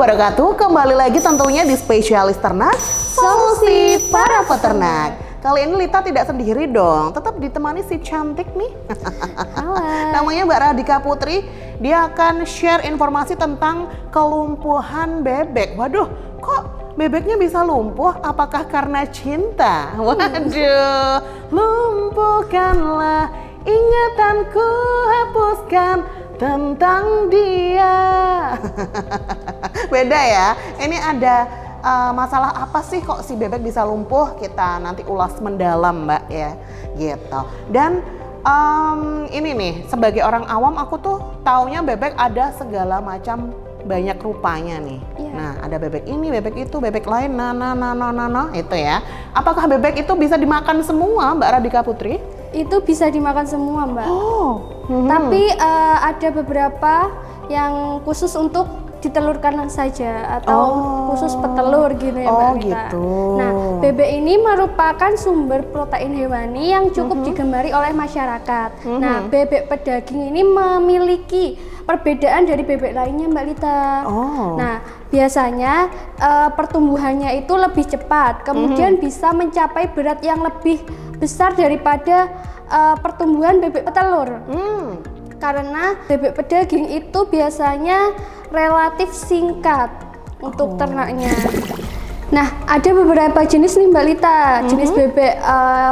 wabarakatuh. Kembali lagi tentunya di Spesialis Ternak, solusi para peternak. Kali ini Lita tidak sendiri dong, tetap ditemani si cantik nih. Halo. Namanya Mbak Radhika Putri. Dia akan share informasi tentang kelumpuhan bebek. Waduh, kok bebeknya bisa lumpuh? Apakah karena cinta? Waduh, lumpuhkanlah ingatanku, hapuskan tentang dia. Beda ya. Ini ada masalah apa sih kok si bebek bisa lumpuh? Kita nanti ulas mendalam, Mbak ya. Gitu. Dan ini nih, sebagai orang awam aku tuh taunya bebek ada segala macam banyak rupanya nih. Iya. Nah, ada bebek ini, bebek itu, bebek lain, itu ya. Apakah bebek itu bisa dimakan semua, Mbak Radhika Putri? Itu bisa dimakan semua, Mbak. Oh. Tapi ada beberapa yang khusus untuk ditelurkan saja atau khusus petelur gitu ya, Mbak Rita. Gitu. Nah, bebek ini merupakan sumber protein hewani yang cukup digemari oleh masyarakat. Nah, bebek pedaging ini memiliki perbedaan dari bebek lainnya, Mbak Lita. Nah, biasanya pertumbuhannya itu lebih cepat, kemudian bisa mencapai berat yang lebih besar daripada pertumbuhan bebek petelur. Karena bebek pedaging itu biasanya relatif singkat untuk ternaknya. Nah, ada beberapa jenis nih Mbak Lita, jenis bebek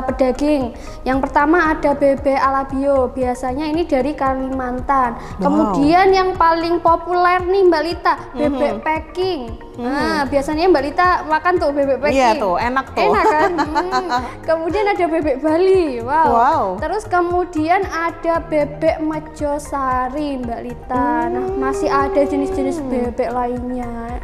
pedaging. Yang pertama ada bebek alabio, biasanya ini dari Kalimantan. Kemudian yang paling populer nih Mbak Lita, bebek Peking. Nah, biasanya Mbak Lita makan tuh bebek Peking. Iya tuh, enak tuh. Enak kan? Kemudian ada bebek Bali, wow. Terus kemudian ada bebek Mejosari Mbak Lita. Nah, masih ada jenis-jenis bebek lainnya.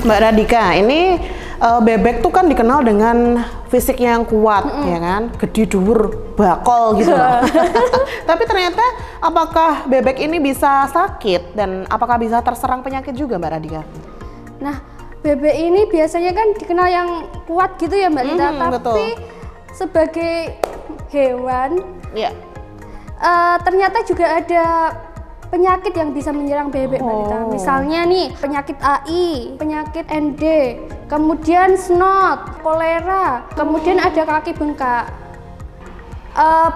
Mbak Radhika, ini bebek tuh kan dikenal dengan fisiknya yang kuat, ya kan? Gede, dhuwur, bakol gitu loh. Tapi ternyata apakah bebek ini bisa sakit dan apakah bisa terserang penyakit juga, Mbak Radhika? Nah, bebek ini biasanya kan dikenal yang kuat gitu ya, Mbak Lita, tapi betul. sebagai hewan, ternyata juga ada penyakit yang bisa menyerang bebek, Mbak Lita. Misalnya nih, penyakit AI, penyakit ND, kemudian snot, kolera, kemudian ada kaki bengkak.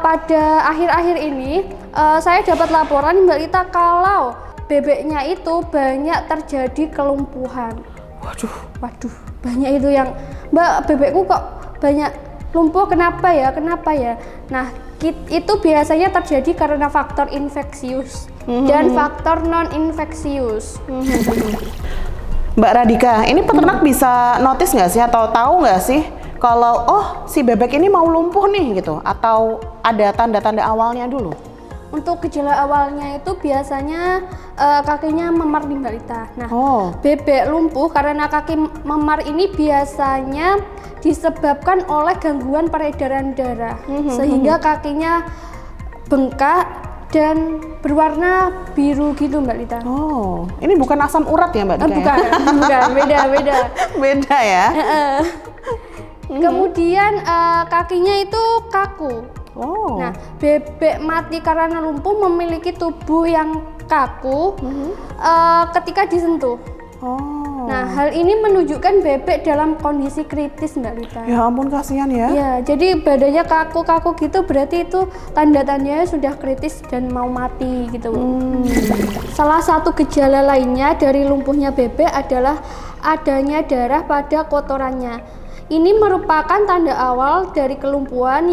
Pada akhir-akhir ini, saya dapat laporan Mbak Lita kalau bebeknya itu banyak terjadi kelumpuhan. Waduh, banyak itu yang, Mbak, bebekku kok banyak lumpuh, kenapa ya? Nah, itu biasanya terjadi karena faktor infeksius dan faktor non-infeksius. Mbak Radhika, ini peternak bisa notice nggak sih atau tahu nggak sih kalau si bebek ini mau lumpuh nih gitu, atau ada tanda-tanda awalnya dulu? Untuk gejala awalnya itu biasanya kakinya memar nih Mbak Lita. Nah, bebek lumpuh karena kaki memar ini biasanya disebabkan oleh gangguan peredaran darah, sehingga kakinya bengkak dan berwarna biru gitu Mbak Lita. Ini bukan asam urat ya Mbak Lita? Bukan, beda. Beda ya? Kemudian kakinya itu kaku. Nah, bebek mati karena lumpuh memiliki tubuh yang kaku ketika disentuh. Nah, hal ini menunjukkan bebek dalam kondisi kritis Mbak Lita. Ya ampun, kasihan ya. Ya, jadi badannya kaku-kaku gitu, berarti itu tanda-tandanya sudah kritis dan mau mati gitu. Salah satu gejala lainnya dari lumpuhnya bebek adalah adanya darah pada kotorannya. Ini merupakan tanda awal dari kelumpuhan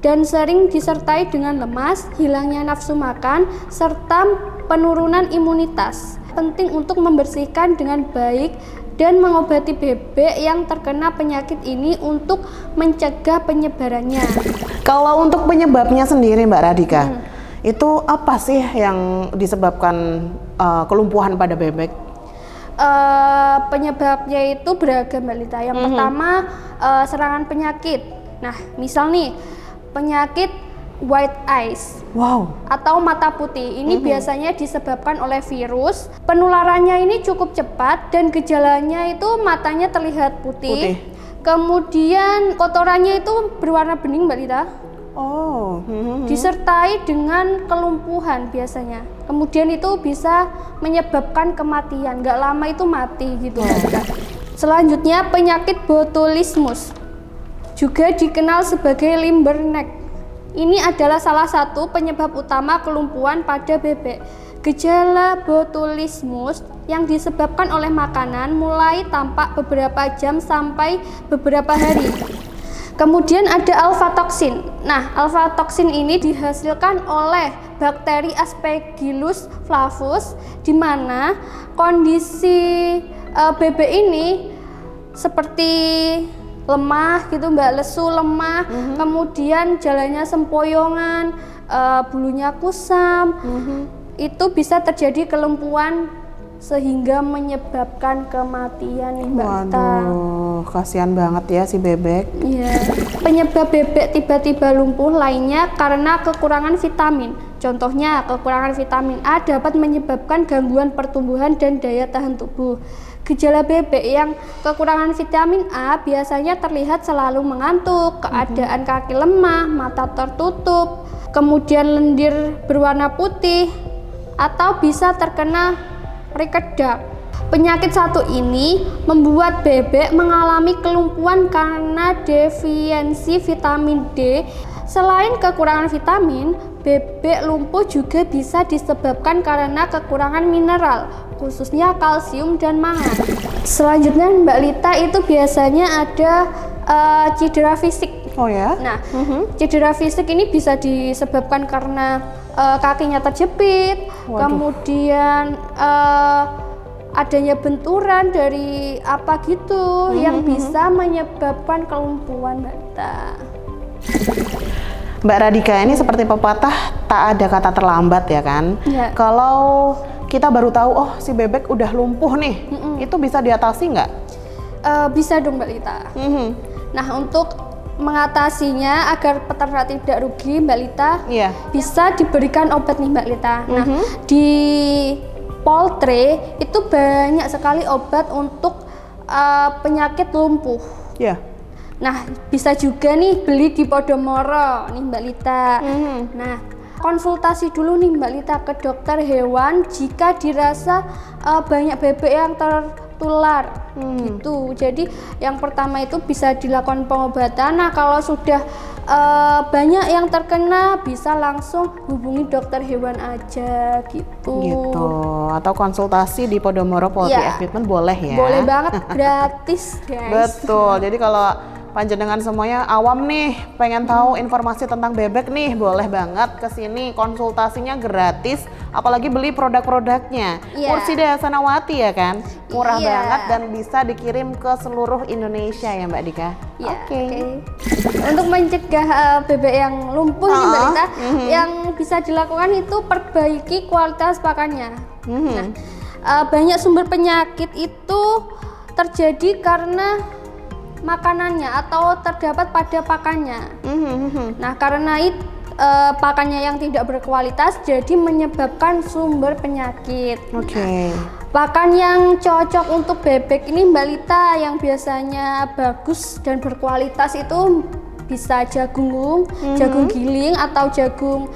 dan sering disertai dengan lemas, hilangnya nafsu makan, serta penurunan imunitas. Penting untuk membersihkan dengan baik dan mengobati bebek yang terkena penyakit ini untuk mencegah penyebarannya. Kalau untuk penyebabnya sendiri Mbak Radhika, itu apa sih yang disebabkan kelumpuhan pada bebek? Penyebabnya itu beragam Mbak Lita. Yang pertama serangan penyakit. Nah, misal nih penyakit white eyes atau mata putih. Ini biasanya disebabkan oleh virus. Penularannya ini cukup cepat dan gejalanya itu matanya terlihat putih. Kemudian kotorannya itu berwarna bening Mbak Lita. Oh. disertai dengan kelumpuhan biasanya. Kemudian itu bisa menyebabkan kematian, nggak lama itu mati gitu. Selanjutnya penyakit botulismus, juga dikenal sebagai limberneck. Ini adalah salah satu penyebab utama kelumpuhan pada bebek. Gejala botulismus yang disebabkan oleh makanan mulai tampak beberapa jam sampai beberapa hari. Kemudian ada alpha-toksin. Nah, alpha-toksin ini dihasilkan oleh bakteri Aspergillus flavus, di mana kondisi bebek ini seperti lemah gitu Mbak, lesu, lemah, kemudian jalannya sempoyongan, bulunya kusam, itu bisa terjadi kelumpuhan sehingga menyebabkan kematian nih Mbak Lita. Waduh, kasihan banget ya si bebek. Iya. Penyebab bebek tiba-tiba lumpuh lainnya karena kekurangan vitamin. Contohnya, kekurangan vitamin A dapat menyebabkan gangguan pertumbuhan dan daya tahan tubuh. Gejala bebek yang kekurangan vitamin A biasanya terlihat selalu mengantuk, keadaan kaki lemah, mata tertutup, kemudian lendir berwarna putih, atau bisa terkena rikedak. Penyakit satu ini membuat bebek mengalami kelumpuhan karena defisiensi vitamin D. Selain kekurangan vitamin, bebek lumpuh juga bisa disebabkan karena kekurangan mineral, khususnya kalsium dan mangan. Selanjutnya Mbak Lita, itu biasanya ada cedera fisik. Oh ya? Nah, cedera fisik ini bisa disebabkan karena kakinya terjepit, kemudian adanya benturan dari apa gitu yang bisa menyebabkan kelumpuhan Mbak Lita. Mbak Radika, ini seperti pepatah tak ada kata terlambat ya kan? Ya. Kalau kita baru tahu, oh si bebek udah lumpuh nih, itu bisa diatasi nggak? Bisa dong Mbak Lita. Nah, untuk mengatasinya agar peternak tidak rugi Mbak Lita, bisa diberikan obat nih Mbak Lita. Nah, di poultry itu banyak sekali obat untuk penyakit lumpuh. Nah, bisa juga nih beli di Podomoro nih Mbak Lita. Nah, konsultasi dulu nih Mbak Lita ke dokter hewan jika dirasa banyak bebek yang tertular gitu. Jadi yang pertama itu bisa dilakukan pengobatan. Nah, kalau sudah banyak yang terkena, bisa langsung hubungi dokter hewan aja gitu. Atau konsultasi di Podomoro Poultry Equipment boleh ya? Boleh banget, gratis guys. Betul. Jadi kalau panjenengan semuanya awam nih, pengen tahu informasi tentang bebek nih, boleh banget ke sini, konsultasinya gratis, apalagi beli produk-produknya. Mursida Sanawati ya kan? Murah banget dan bisa dikirim ke seluruh Indonesia ya Mbak Dika. Oke. Untuk mencegah bebek yang lumpuh nih Mbak Lita, yang bisa dilakukan itu perbaiki kualitas pakannya. Nah, banyak sumber penyakit itu terjadi karena makanannya atau terdapat pada pakannya. Nah, karena itu pakannya yang tidak berkualitas jadi menyebabkan sumber penyakit. Pakan yang cocok untuk bebek ini Mbak Lita yang biasanya bagus dan berkualitas itu bisa jagung, jagung giling atau jagung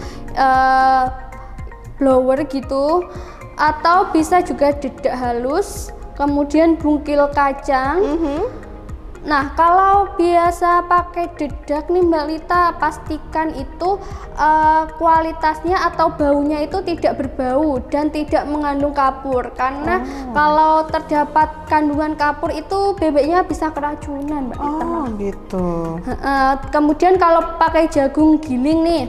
blower gitu, atau bisa juga dedak halus, kemudian bungkil kacang. Nah, kalau biasa pakai dedak nih Mbak Lita, pastikan itu kualitasnya atau baunya itu tidak berbau dan tidak mengandung kapur, karena kalau terdapat kandungan kapur itu bebeknya bisa keracunan Mbak Lita. Kemudian kalau pakai jagung giling nih,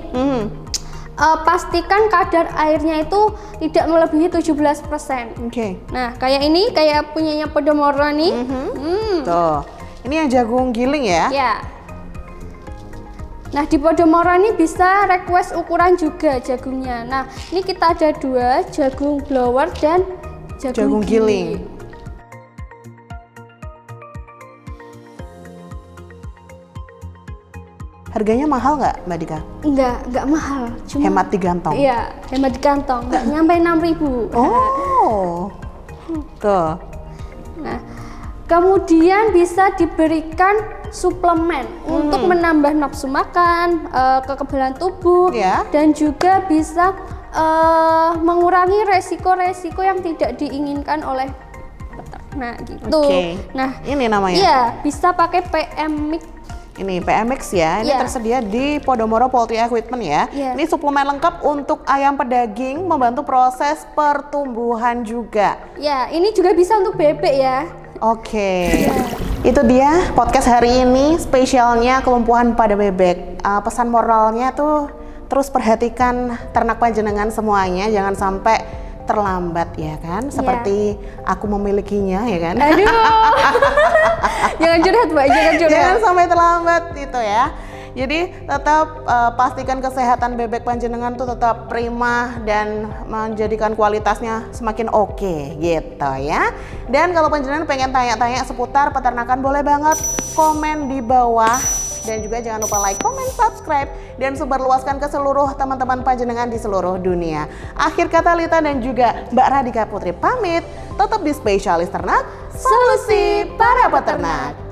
pastikan kadar airnya itu tidak melebihi 17%. Nah, kayak ini, kayak punyanya Podomoro nih. Tuh. Ini yang jagung giling ya? Nah, di Podomoro ini bisa request ukuran juga jagungnya. Nah, ini kita ada dua, jagung blower dan jagung giling. Harganya mahal nggak Mbak Dika? Enggak mahal. Cuma hemat di kantong? Iya, hemat di kantong. Nggak nyampe 6.000. Tuh. Nah, kemudian bisa diberikan suplemen untuk menambah nafsu makan, kekebalan tubuh, Ya. dan juga bisa mengurangi resiko-resiko yang tidak diinginkan oleh peternak gitu. Oke. Nah, Ini namanya. iya bisa pakai PM Mix. Ini PMX ya, ini Iya. tersedia di Podomoro Poultry Equipment ya. Iya. Ini suplemen lengkap untuk ayam pedaging, membantu proses pertumbuhan juga. Ya, ini juga bisa untuk bebek ya. Oke, Iya. itu dia podcast hari ini spesialnya kelumpuhan pada bebek. Pesan moralnya tuh terus perhatikan ternak panjenengan semuanya, jangan sampai terlambat ya kan, seperti aku memilikinya ya kan. Aduh. Jangan curhat, Mbak, jangan curhat. Jangan sampai terlambat itu ya. Jadi tetap pastikan kesehatan bebek panjenengan tuh tetap prima dan menjadikan kualitasnya semakin oke gitu ya. Dan kalau panjenengan pengen tanya-tanya seputar peternakan boleh banget komen di bawah. Dan juga jangan lupa like, comment, subscribe, dan sebarluaskan ke seluruh teman-teman panjenengan di seluruh dunia. Akhir kata Lita dan juga Mbak Radhika Putri pamit, tetap di Spesialis Ternak, solusi para peternak.